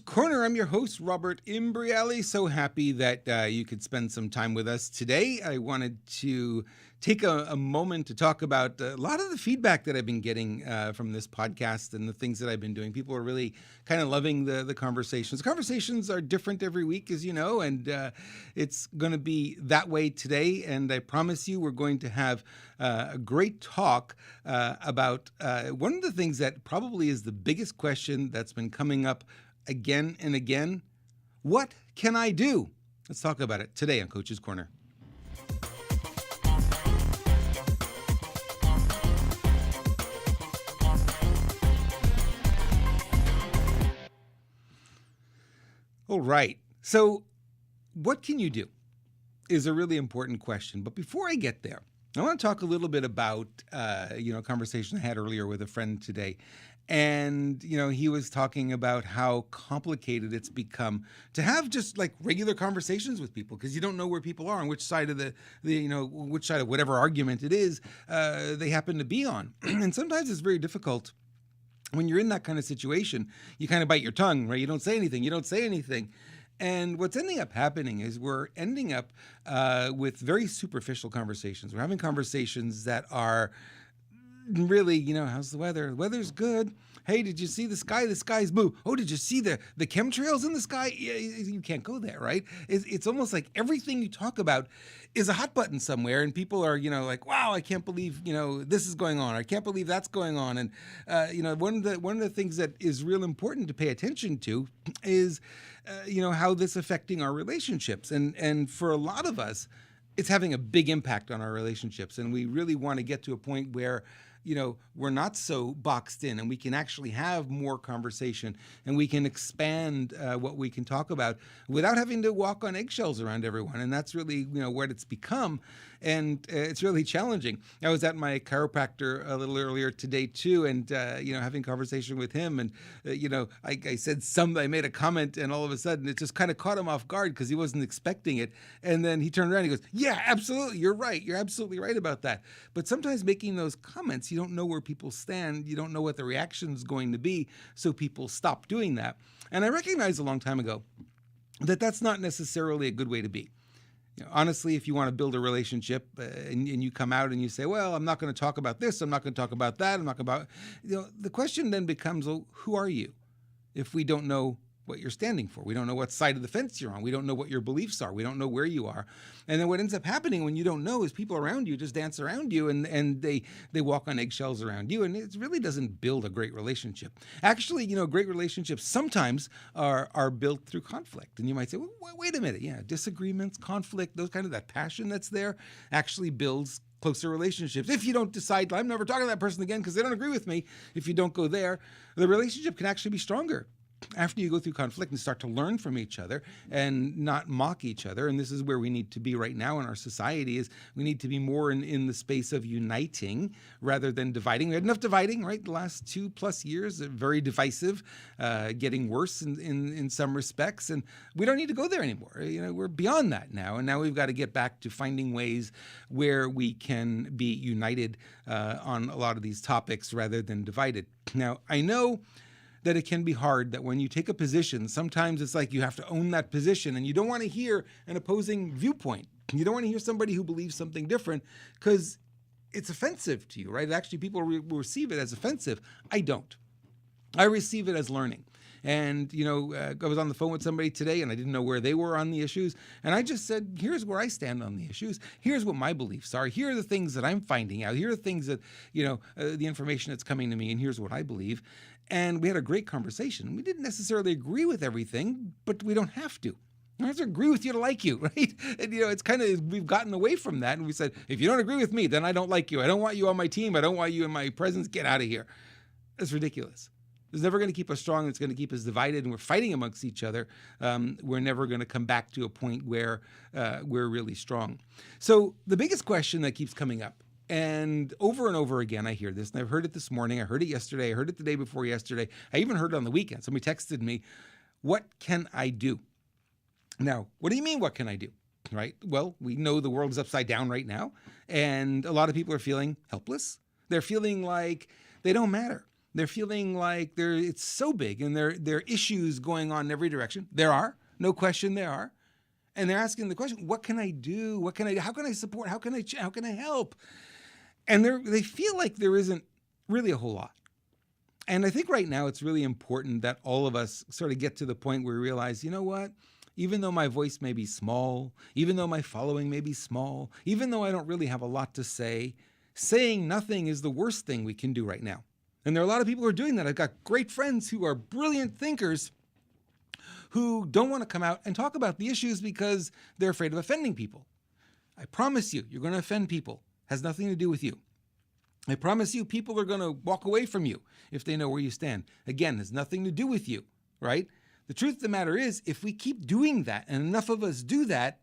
Corner. I'm your host, Robert Imbriale. So happy that you could spend some time with us today. I wanted to take a moment to talk about a lot of the feedback that I've been getting from this podcast and the things that I've been doing. People are really kind of loving the conversations. Conversations are different every week, as you know, and it's going to be that way today. And I promise you, we're going to have a great talk about one of the things that probably is the biggest question that's been coming up again and again. What can I do? Let's talk about it today on Coach's Corner. All right. So what can you do is a really important question. But before I get there, I want to talk a little bit about, a conversation I had earlier with a friend today. And, he was talking about how complicated it's become to have just like regular conversations with people because you don't know where people are on which side of which side of whatever argument it is they happen to be on. And sometimes it's very difficult when you're in that kind of situation. You kind of bite your tongue, right? You don't say anything. And what's ending up happening is we're ending up with very superficial conversations. We're having conversations that are really, how's the weather? The weather's good. Hey, did you see the sky? The sky's blue. Oh, did you see the chemtrails in the sky? Yeah, you can't go there, right? It's almost like everything you talk about is a hot button somewhere, and people are, like, wow, I can't believe, this is going on. I can't believe that's going on. And, one of the things that is real important to pay attention to is, how this affecting our relationships. And for a lot of us, it's having a big impact on our relationships. And we really want to get to a point where we're not so boxed in and we can actually have more conversation and we can expand what we can talk about without having to walk on eggshells around everyone. And that's really, what it's become. And it's really challenging. I was at my chiropractor a little earlier today too, and, having conversation with him. And, I said I made a comment, and all of a sudden it just kind of caught him off guard because he wasn't expecting it. And then he turned around and he goes, yeah, absolutely. You're right. You're absolutely right about that. But sometimes making those comments, you don't know where people stand. You don't know what the reaction is going to be. So people stop doing that. And I recognized a long time ago that that's not necessarily a good way to be. Honestly, if you want to build a relationship and you come out and you say, well, I'm not going to talk about this, I'm not going to talk about that, I'm not going to, the question then becomes, well, who are you? If we don't know what you're standing for, we don't know what side of the fence you're on, we don't know what your beliefs are, we don't know where you are. And then what ends up happening when you don't know is people around you just dance around you and they walk on eggshells around you, and it really doesn't build a great relationship. Actually, great relationships sometimes are built through conflict. And you might say, well, wait a minute, yeah, disagreements, conflict, those kind of that passion that's there actually builds closer relationships. If you don't decide, I'm never talking to that person again because they don't agree with me, if you don't go there, the relationship can actually be stronger after you go through conflict and start to learn from each other and not mock each other. And this is where we need to be right now in our society, is we need to be more in the space of uniting rather than dividing. We had enough dividing, right? The last 2+ years, very divisive, getting worse in some respects. And we don't need to go there anymore. We're beyond that now. And now we've got to get back to finding ways where we can be united on a lot of these topics rather than divided. Now, I know that it can be hard, that when you take a position, sometimes it's like you have to own that position and you don't want to hear an opposing viewpoint. You don't want to hear somebody who believes something different because it's offensive to you, right? Actually, people will receive it as offensive. I don't. I receive it as learning. And, I was on the phone with somebody today and I didn't know where they were on the issues. And I just said, here's where I stand on the issues. Here's what my beliefs are. Here are the things that I'm finding out. Here are the things that, the information that's coming to me, and here's what I believe. And we had a great conversation. We didn't necessarily agree with everything, but we don't have to. I don't have to agree with you to like you, right? And, it's kind of, we've gotten away from that. And we said, if you don't agree with me, then I don't like you. I don't want you on my team. I don't want you in my presence. Get out of here. That's ridiculous. It's never going to keep us strong. It's going to keep us divided, and we're fighting amongst each other. We're never going to come back to a point where we're really strong. So the biggest question that keeps coming up, and over again, I hear this, and I've heard it this morning, I heard it yesterday, I heard it the day before yesterday, I even heard it on the weekend. Somebody texted me, what can I do? Now, what do you mean, what can I do? Right? Well, we know the world is upside down right now, and a lot of people are feeling helpless. They're feeling like they don't matter. They're feeling like it's so big and there are issues going on in every direction. There are, no question there are. And they're asking the question, what can I do? How can I support? How can I help? And they feel like there isn't really a whole lot. And I think right now it's really important that all of us sort of get to the point where we realize, you know what? Even though my voice may be small, even though my following may be small, even though I don't really have a lot to say, saying nothing is the worst thing we can do right now. And there are a lot of people who are doing that. I've got great friends who are brilliant thinkers who don't want to come out and talk about the issues because they're afraid of offending people. I promise you, you're going to offend people. It has nothing to do with you. I promise you, people are going to walk away from you if they know where you stand. Again, has nothing to do with you, right? The truth of the matter is, if we keep doing that, and enough of us do that,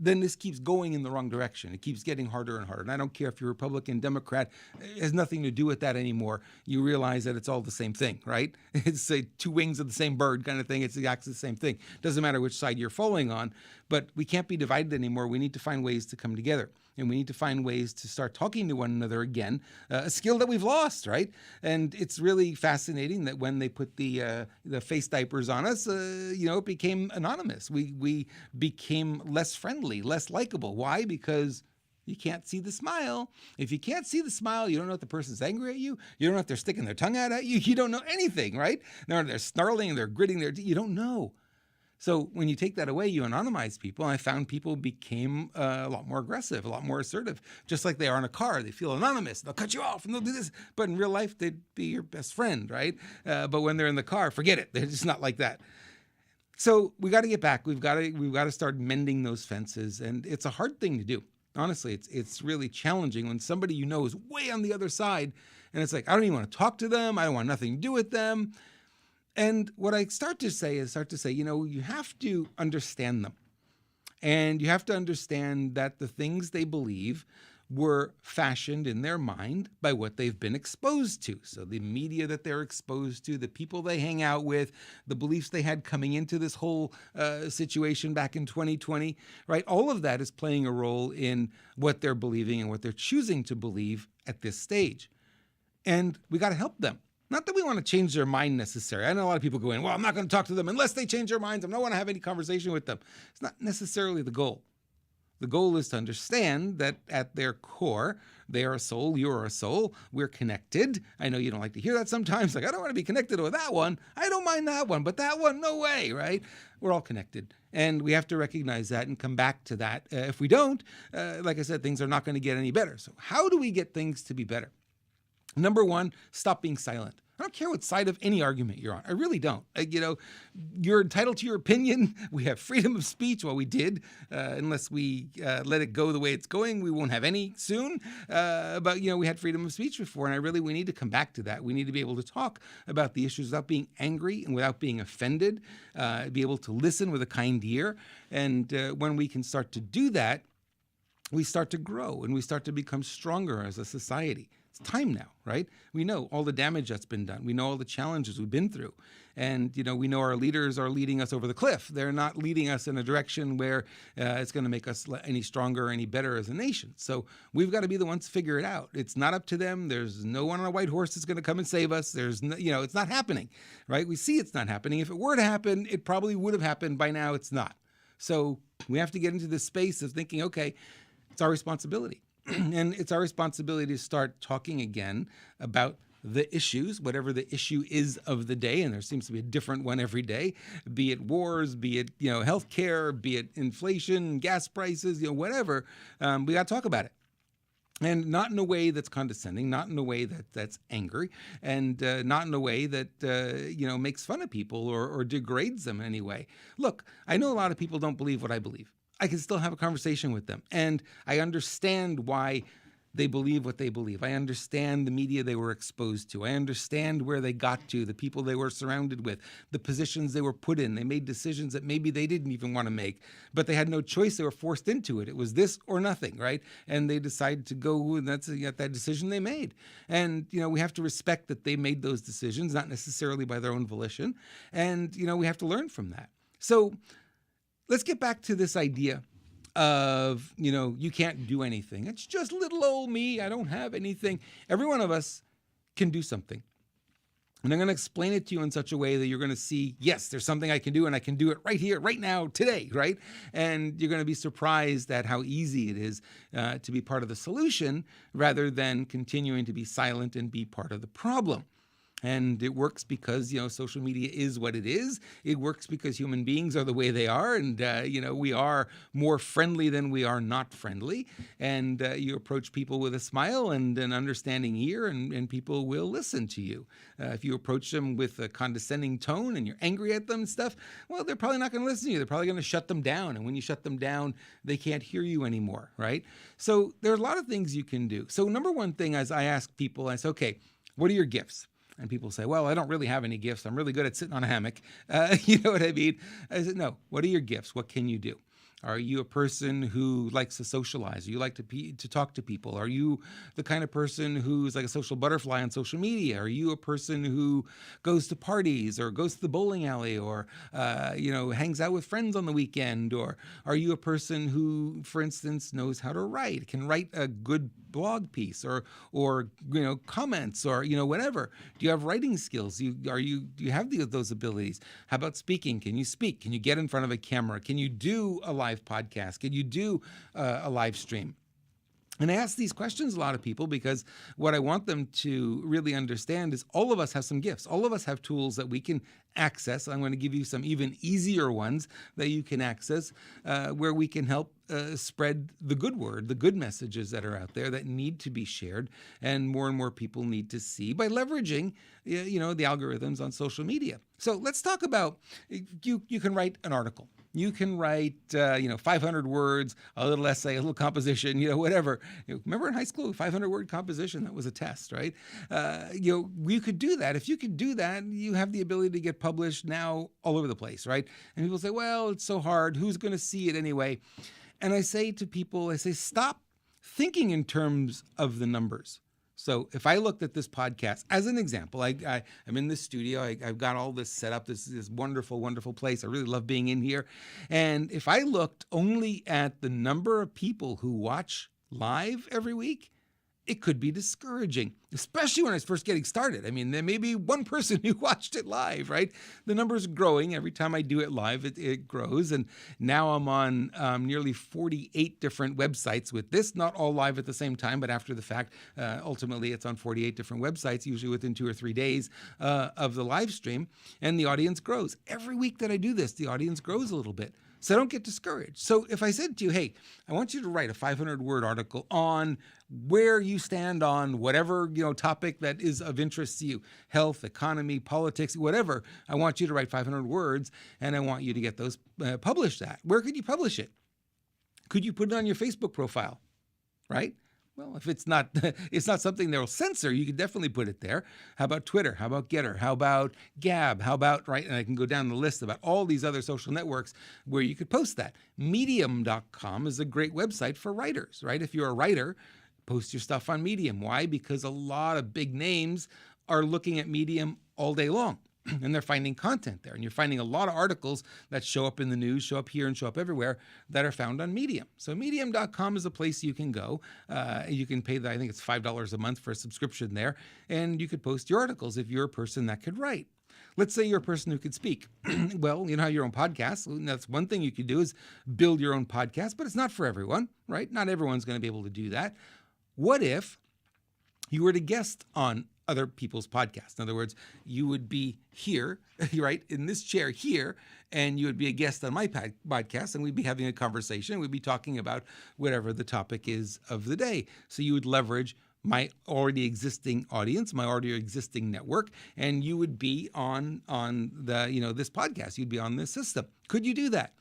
then this keeps going in the wrong direction. It keeps getting harder and harder. And I don't care if you're Republican, Democrat, it has nothing to do with that anymore. You realize that it's all the same thing, right? It's two wings of the same bird kind of thing. It's exactly the same thing. Doesn't matter which side you're falling on, but we can't be divided anymore. We need to find ways to come together. And we need to find ways to start talking to one another again, a skill that we've lost, right? And it's really fascinating that when they put the face diapers on us, it became anonymous. We became less friendly, less likable. Why? Because you can't see the smile. If you can't see the smile, you don't know if the person's angry at you. You don't know if they're sticking their tongue out at you. You don't know anything, right? They're snarling, they're gritting their teeth. You don't know. So when you take that away, you anonymize people. And I found people became a lot more aggressive, a lot more assertive, just like they are in a car. They feel anonymous. They'll cut you off and they'll do this. But in real life, they'd be your best friend, right? But when they're in the car, forget it. They're just not like that. So we got to get back. We've got to start mending those fences. And it's a hard thing to do. Honestly, it's really challenging when somebody you know is way on the other side. And it's like, I don't even want to talk to them. I don't want nothing to do with them. And what I start to say, you have to understand them. And you have to understand that the things they believe were fashioned in their mind by what they've been exposed to. So the media that they're exposed to, the people they hang out with, the beliefs they had coming into this whole situation back in 2020, right? All of that is playing a role in what they're believing and what they're choosing to believe at this stage. And we got to help them. Not that we want to change their mind necessarily. I know a lot of people go in, well, I'm not going to talk to them unless they change their minds. I don't want to have any conversation with them. It's not necessarily the goal. The goal is to understand that at their core, they are a soul, you're a soul, we're connected. I know you don't like to hear that sometimes. Like, I don't want to be connected with that one. I don't mind that one, but that one, no way, right? We're all connected. And we have to recognize that and come back to that. If we don't, like I said, things are not going to get any better. So how do we get things to be better? Number one, stop being silent. I don't care what side of any argument you're on. I really don't. You're entitled to your opinion. We have freedom of speech. Well, we did, unless we let it go the way it's going. We won't have any soon. But we had freedom of speech before, and we need to come back to that. We need to be able to talk about the issues without being angry and without being offended, be able to listen with a kind ear. And when we can start to do that, we start to grow and we start to become stronger as a society. It's time now, right? We know all the damage that's been done. We know all the challenges we've been through. And, we know our leaders are leading us over the cliff. They're not leading us in a direction where it's going to make us any stronger or any better as a nation. So we've got to be the ones to figure it out. It's not up to them. There's no one on a white horse that's going to come and save us. There's no, it's not happening, right? We see it's not happening. If it were to happen, it probably would have happened. By now, it's not. So we have to get into this space of thinking, okay, it's our responsibility. And it's our responsibility to start talking again about the issues, whatever the issue is of the day. And there seems to be a different one every day, be it wars, be it, healthcare, be it inflation, gas prices, whatever. We got to talk about it. And not in a way that's condescending, not in a way that's angry, and not in a way that, makes fun of people or degrades them in any way. Look, I know a lot of people don't believe what I believe. I can still have a conversation with them. And I understand why they believe what they believe. I understand the media they were exposed to. I understand where they got to, the people they were surrounded with, the positions they were put in. They made decisions that maybe they didn't even want to make, but they had no choice. They were forced into it. It was this or nothing, right? And they decided to go, and that's that decision they made. And, we have to respect that they made those decisions, not necessarily by their own volition. And, we have to learn from that. So let's get back to this idea of, you can't do anything. It's just little old me. I don't have anything. Every one of us can do something. And I'm going to explain it to you in such a way that you're going to see, yes, there's something I can do, and I can do it right here, right now, today, right? And you're going to be surprised at how easy it is to be part of the solution rather than continuing to be silent and be part of the problem. And it works because, social media is what it is. It works because human beings are the way they are. And, we are more friendly than we are not friendly. And you approach people with a smile and an understanding ear, and people will listen to you. If you approach them with a condescending tone and you're angry at them and stuff, well, they're probably not going to listen to you. They're probably going to shut them down. And when you shut them down, they can't hear you anymore, right? So there are a lot of things you can do. So number one thing, as I ask people, I say, okay, what are your gifts? And people say, well, I don't really have any gifts. I'm really good at sitting on a hammock. You know what I mean? I said, no, what are your gifts? What can you do? Are you a person who likes to socialize? You like to talk to people? Are you the kind of person who's like a social butterfly on social media? Are you a person who goes to parties or goes to the bowling alley or, hangs out with friends on the weekend? Or are you a person who, for instance, knows how to write, can write a good blog piece or comments or, whatever? Do you have writing skills? Do you have those abilities? How about speaking? Can you speak? Can you get in front of a camera? Can you do a live podcast? Can you do a live stream? And I ask these questions a lot of people because what I want them to really understand is all of us have some gifts. All of us have tools that we can access. I'm going to give you some even easier ones that you can access where we can help spread the good word, the good messages that are out there that need to be shared and more people need to see by leveraging, the algorithms on social media. So let's talk about, you can write an article. You can write, 500 words, a little essay, a little composition, whatever. Remember in high school, 500-word composition, that was a test, right? You could do that. If you could do that, you have the ability to get published now all over the place, right? And people say, well, it's so hard. Who's going to see it anyway? And I say to people, stop thinking in terms of the numbers. So if I looked at this podcast as an example, I'm in this studio, I've got all this set up, this wonderful, wonderful place. I really love being in here. And if I looked only at the number of people who watch live every week, it could be discouraging, especially when I was first getting started. I mean, there may be one person who watched it live, right? The number's growing. Every time I do it live, it grows. And now I'm on nearly 48 different websites with this, not all live at the same time, but after the fact. Ultimately, it's on 48 different websites, usually within 2 or 3 days of the live stream. And the audience grows. Every week that I do this, the audience grows a little bit. So don't get discouraged. So if I said to you, hey, I want you to write a 500-word article on where you stand on whatever topic that is of interest to you, health, economy, politics, whatever, I want you to write 500 words and I want you to get those published at. Where could you publish it? Could you put it on your Facebook profile, right? Well, if it's not something they'll censor, you could definitely put it there. How about Twitter? How about Getter? How about Gab? How about, right? And I can go down the list about all these other social networks where you could post that. Medium.com is a great website for writers, right? If you're a writer, post your stuff on Medium. Why? Because a lot of big names are looking at Medium all day long. And they're finding content there. And you're finding a lot of articles that show up in the news, show up here and show up everywhere that are found on Medium. So medium.com is a place you can go. You can pay, I think it's $5 a month for a subscription there. And you could post your articles if you're a person that could write. Let's say you're a person who could speak. Well, you know, your own podcast. That's one thing you could do is build your own podcast, but it's not for everyone, right? Not everyone's going to be able to do that. What if you were to guest on other people's podcasts? In other words, you would be here, right, in this chair here, and you would be a guest on my podcast, and we'd be having a conversation. We'd be talking about whatever the topic is of the day. So you would leverage my already existing audience, my already existing network, and you would be on the, this podcast. You'd be on this system. Could you do that?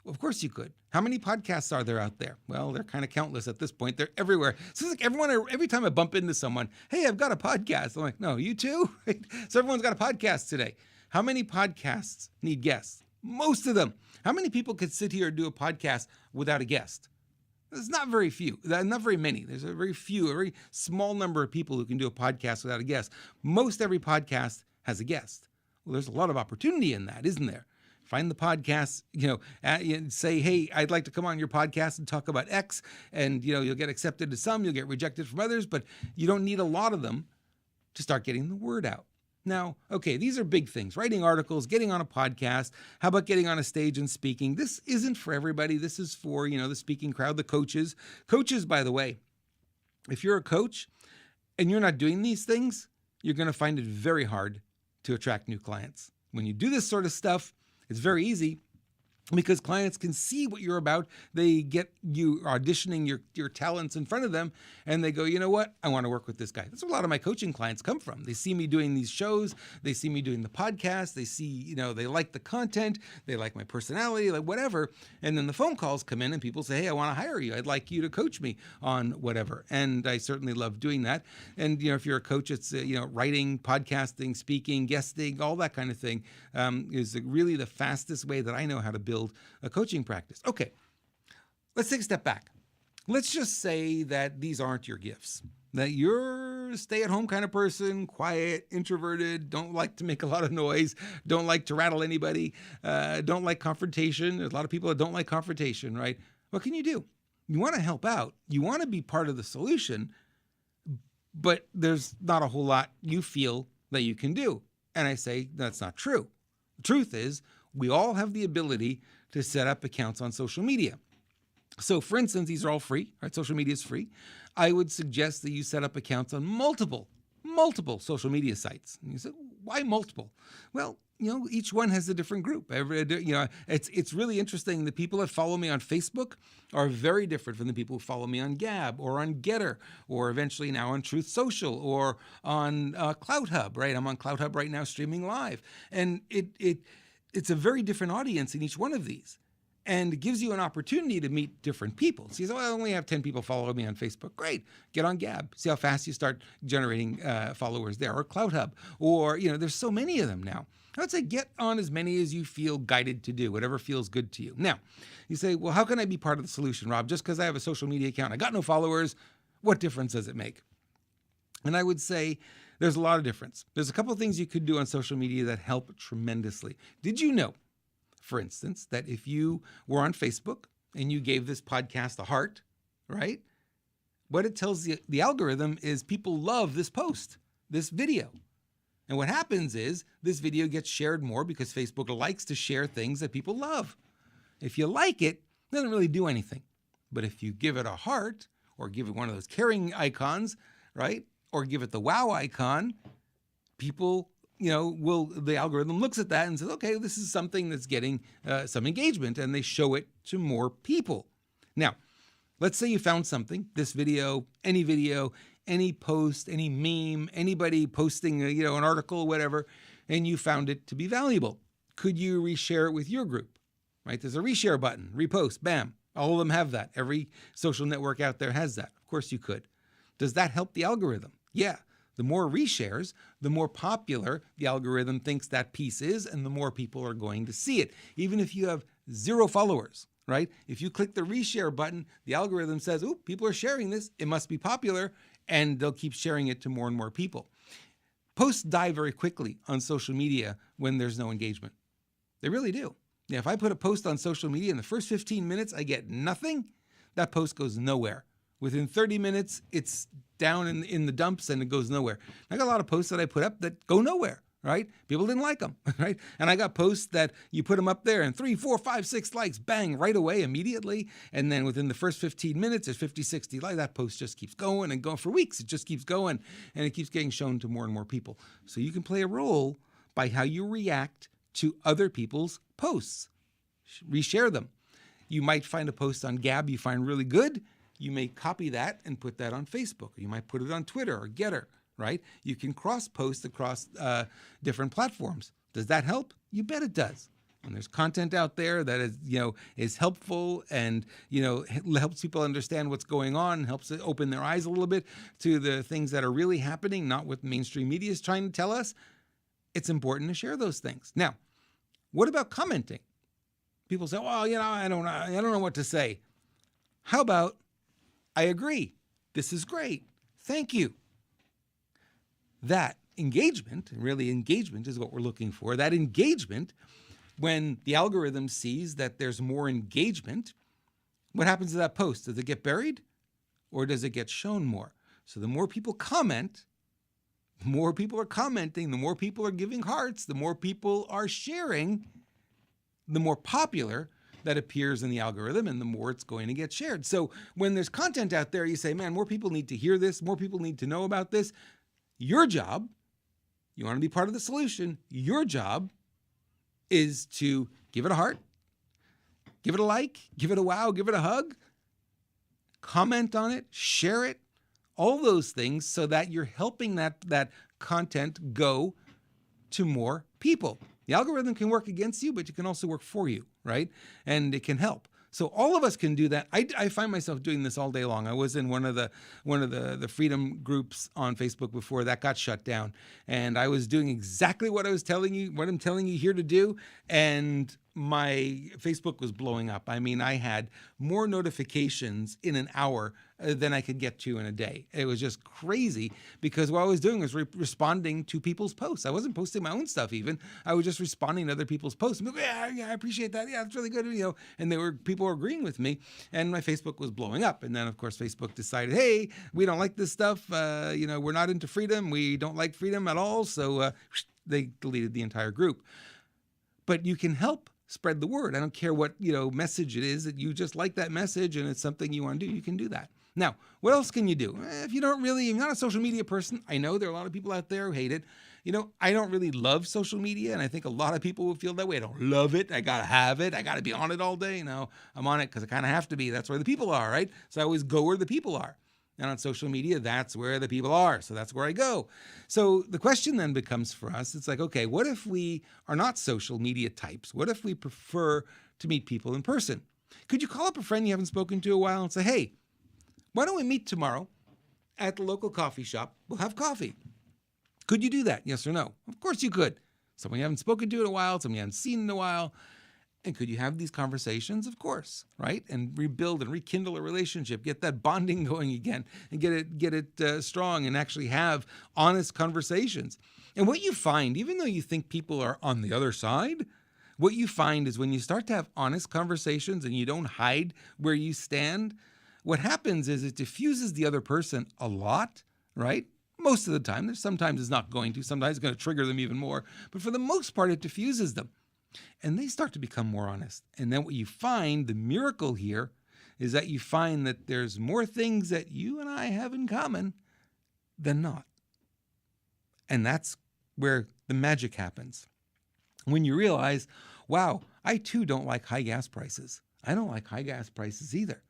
Of course you could. How many podcasts are there out there? Well, they're kind of countless at this point. They're everywhere. So it's like every time I bump into someone, hey, I've got a podcast. I'm like, no, you too? So everyone's got a podcast today. How many podcasts need guests? Most of them. How many people could sit here and do a podcast without a guest? There's not very few, not very many. There's a very small number of people who can do a podcast without a guest. Most every podcast has a guest. Well, there's a lot of opportunity in that, isn't there? Find the podcast, say, hey, I'd like to come on your podcast and talk about X, and, you'll get accepted to some, you'll get rejected from others, but you don't need a lot of them to start getting the word out. Now, okay, these are big things. Writing articles, getting on a podcast. How about getting on a stage and speaking? This isn't for everybody. This is for, the speaking crowd, the coaches. Coaches, by the way, if you're a coach and you're not doing these things, you're going to find it very hard to attract new clients. When you do this sort of stuff, it's very easy because clients can see what you're about. They get you auditioning your talents in front of them, and they go, you know what? I want to work with this guy. That's where a lot of my coaching clients come from. They see me doing these shows. They see me doing the podcast. They see, they like the content. They like my personality, like whatever. And then the phone calls come in and people say, hey, I want to hire you. I'd like you to coach me on whatever. And I certainly love doing that. And, if you're a coach, it's, writing, podcasting, speaking, guesting, all that kind of thing is really the fastest way that I know how to build a coaching practice. Okay, let's take a step back. Let's just say that these aren't your gifts, that you're a stay-at-home kind of person, quiet, introverted, don't like to make a lot of noise, don't like to rattle anybody, don't like confrontation. There's a lot of people that don't like confrontation, right? What can you do? You want to help out. You want to be part of the solution, but there's not a whole lot you feel that you can do. And I say that's not true. The truth is, we all have the ability to set up accounts on social media. So for instance, these are all free, right? Social media is free. I would suggest that you set up accounts on multiple social media sites. And you say, why multiple? Well, each one has a different group. It's really interesting. The people that follow me on Facebook are very different from the people who follow me on Gab or on Getter or eventually now on Truth Social or on CloutHub, right? I'm on CloutHub right now streaming live. And it's a very different audience in each one of these. And it gives you an opportunity to meet different people. So you say, I only have 10 people follow me on Facebook. Great. Get on Gab. See how fast you start generating followers there. Or CloutHub. Or, there's so many of them now. I would say get on as many as you feel guided to do, whatever feels good to you. Now, you say, well, how can I be part of the solution, Rob? Just because I have a social media account, I got no followers, what difference does it make? And I would say there's a lot of difference. There's a couple of things you could do on social media that help tremendously. Did you know, for instance, that if you were on Facebook and you gave this podcast a heart, right? What it tells the algorithm is people love this post, this video. And what happens is this video gets shared more because Facebook likes to share things that people love. If you like it, it doesn't really do anything. But if you give it a heart or give it one of those caring icons, right? Or give it the wow icon, people, the algorithm looks at that and says, okay, this is something that's getting some engagement, and they show it to more people. Now, let's say you found something, this video, any post, any meme, anybody posting, an article, whatever, and you found it to be valuable. Could you reshare it with your group, right? There's a reshare button, repost, bam. All of them have that. Every social network out there has that. Of course you could. Does that help the algorithm? Yeah. The more reshares, the more popular the algorithm thinks that piece is, and the more people are going to see it. Even if you have 0 followers, right? If you click the reshare button, the algorithm says, "Ooh, people are sharing this. It must be popular," and they'll keep sharing it to more and more people. Posts die very quickly on social media when there's no engagement. They really do. If I put a post on social media in the first 15 minutes, I get nothing, that post goes nowhere. Within 30 minutes, it's down in the dumps and it goes nowhere. I got a lot of posts that I put up that go nowhere, right? People didn't like them, right? And I got posts that you put them up there and 3, 4, 5, 6 likes, bang, right away, immediately. And then within the first 15 minutes, there's 50, 60 likes. That post just keeps going and going for weeks. It just keeps going and it keeps getting shown to more and more people. So you can play a role by how you react to other people's posts. Reshare them. You might find a post on Gab you find really good. You may copy that and put that on Facebook. Or you might put it on Twitter or Getter, right? You can cross-post across different platforms. Does that help? You bet it does. And there's content out there that is helpful and, helps people understand what's going on, helps it open their eyes a little bit to the things that are really happening, not what mainstream media is trying to tell us. It's important to share those things. Now, what about commenting? People say, well, I don't know what to say. How about, I agree. This is great. Thank you. That engagement, and really engagement is what we're looking for. That engagement, when the algorithm sees that there's more engagement, what happens to that post? Does it get buried or does it get shown more? So the more people comment, the more people are commenting, the more people are giving hearts, the more people are sharing, the more popular that appears in the algorithm and the more it's going to get shared. So when there's content out there, you say, man, more people need to hear this, more people need to know about this. Your job, you want to be part of the solution, your job is to give it a heart, give it a like, give it a wow, give it a hug, comment on it, share it, all those things so that you're helping that content go to more people. The algorithm can work against you, but it can also work for you, right? And it can help. So all of us can do that. I find myself doing this all day long. I was in one of the freedom groups on Facebook before that got shut down, and I was doing exactly what I'm telling you here to do, and my Facebook was blowing up. I mean, I had more notifications in an hour than I could get to in a day. It was just crazy because what I was doing was responding to people's posts. I wasn't posting my own stuff even. I was just responding to other people's posts. Yeah, I appreciate that. Yeah, that's really good. And people were agreeing with me, and my Facebook was blowing up. And then of course Facebook decided, hey, we don't like this stuff. We're not into freedom. We don't like freedom at all. So they deleted the entire group. But you can help spread the word. I don't care what message it is that you just like that message and it's something you want to do. You can do that. Now, what else can you do? If you're not a social media person, I know there are a lot of people out there who hate it. I don't really love social media, and I think a lot of people would feel that way. I don't love it. I got to have it. I got to be on it all day. I'm on it because I kind of have to be. That's where the people are, right? So I always go where the people are. And on social media, that's where the people are. So that's where I go. So the question then becomes for us, it's like, okay, what if we are not social media types? What if we prefer to meet people in person? Could you call up a friend you haven't spoken to in a while and say, hey, why don't we meet tomorrow at the local coffee shop? We'll have coffee. Could you do that? Yes or no? Of course you could. Someone you haven't spoken to in a while, someone you haven't seen in a while. And could you have these conversations? Of course, right? And rebuild and rekindle a relationship, get that bonding going again, and get it strong, and actually have honest conversations. And what you find, even though you think people are on the other side, what you find is when you start to have honest conversations and you don't hide where you stand, what happens is it diffuses the other person a lot, right? Most of the time. Sometimes it's not going to. Sometimes it's going to trigger them even more. But for the most part, it diffuses them. And they start to become more honest. And then what you find, the miracle here, is that you find that there's more things that you and I have in common than not. And that's where the magic happens. When you realize, wow, I too don't like high gas prices. I don't like high gas prices either.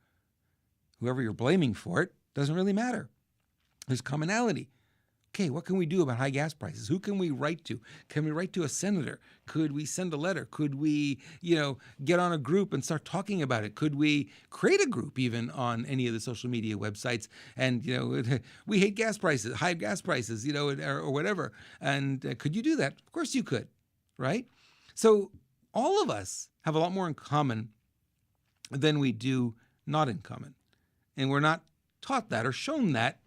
Whoever you're blaming for it doesn't really matter. There's commonality. Okay, what can we do about high gas prices? Who can we write to? Can we write to a senator? Could we send a letter? Could we, get on a group and start talking about it? Could we create a group even on any of the social media websites? And, we hate gas prices, high gas prices, or whatever. And could you do that? Of course you could, right? So all of us have a lot more in common than we do not in common. And we're not taught that or shown that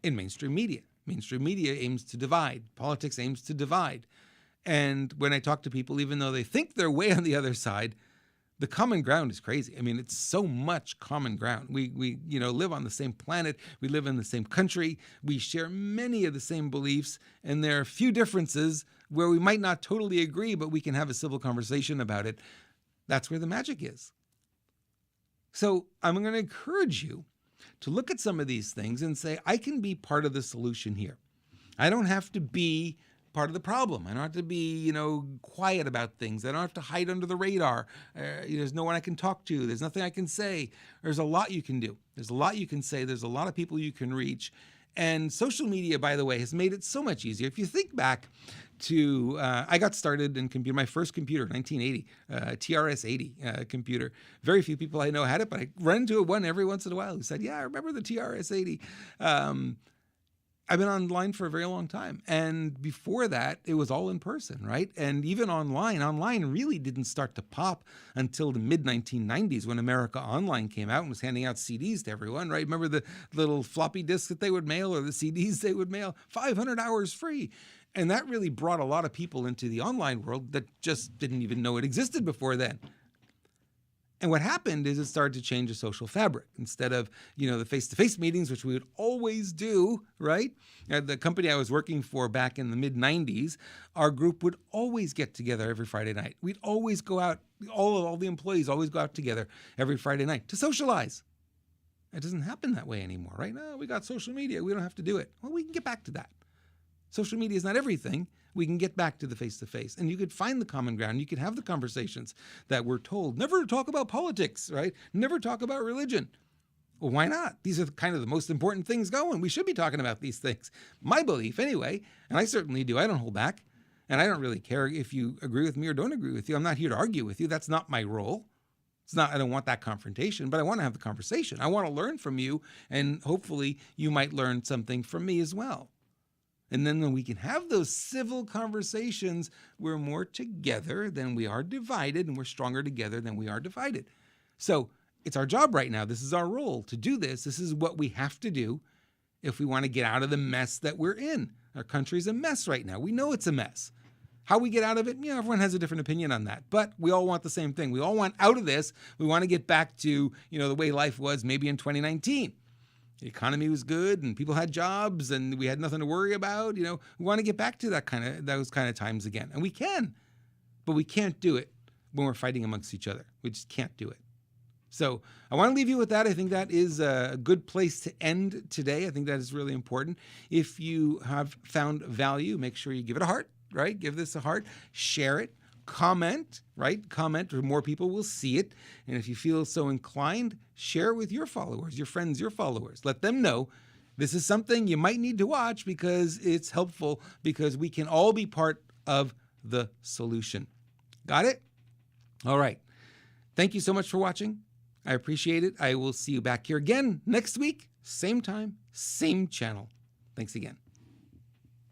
in mainstream media. Mainstream media aims to divide. Politics aims to divide. And when I talk to people, even though they think they're way on the other side, the common ground is crazy. I mean, it's so much common ground. We live on the same planet. We live in the same country. We share many of the same beliefs. And there are a few differences where we might not totally agree, but we can have a civil conversation about it. That's where the magic is. So I'm going to encourage you to look at some of these things and say, I can be part of the solution here. I don't have to be part of the problem. I don't have to be, quiet about things. I don't have to hide under the radar. There's no one I can talk to. There's nothing I can say. There's a lot you can do. There's a lot you can say. There's a lot of people you can reach. And social media, by the way, has made it so much easier. If you think back to, I got started in computer, my first computer, 1980, TRS-80 computer. Very few people I know had it, but I run into one every once in a while who said, yeah, I remember the TRS-80. I've been online for a very long time. And before that, it was all in person, right? And even online really didn't start to pop until the mid-1990s when America Online came out and was handing out CDs to everyone, right? Remember the little floppy disks that they would mail or the CDs they would mail? 500 hours free. And that really brought a lot of people into the online world that just didn't even know it existed before then. And what happened is it started to change the social fabric. Instead of, the face-to-face meetings, which we would always do, right? At the company I was working for back in the mid-90s, our group would always get together every Friday night. We'd always go out, all the employees always go out together every Friday night to socialize. It doesn't happen that way anymore, right? No, we got social media. We don't have to do it. Well, we can get back to that. Social media is not everything. We can get back to the face-to-face, and you could find the common ground. You could have the conversations that we're told never to talk about politics, right? Never talk about religion. Well, why not? These are kind of the most important things going. We should be talking about these things. My belief anyway, and I certainly do. I don't hold back, and I don't really care if you agree with me or don't agree with you. I'm not here to argue with you. That's not my role. I don't want that confrontation, but I want to have the conversation. I want to learn from you, and hopefully you might learn something from me as well. And then when we can have those civil conversations, we're more together than we are divided, and we're stronger together than we are divided. So it's our job right now. This is our role to do this. This is what we have to do if we want to get out of the mess that we're in. Our country's a mess right now. We know it's a mess. How we get out of it, everyone has a different opinion on that. But we all want the same thing. We all want out of this. We want to get back to, the way life was maybe in 2019. The economy was good and people had jobs and we had nothing to worry about. We want to get back to those kind of times again. And we can, but we can't do it when we're fighting amongst each other. We just can't do it. So I want to leave you with that. I think that is a good place to end today. I think that is really important. If you have found value, make sure you give it a heart, right? Give this a heart, share it. Comment, right? Comment, or more people will see it. And if you feel so inclined, share it with your followers, your friends, your followers. Let them know this is something you might need to watch because it's helpful, because we can all be part of the solution. Got it? All right. Thank you so much for watching. I appreciate it. I will see you back here again next week. Same time, same channel. Thanks again.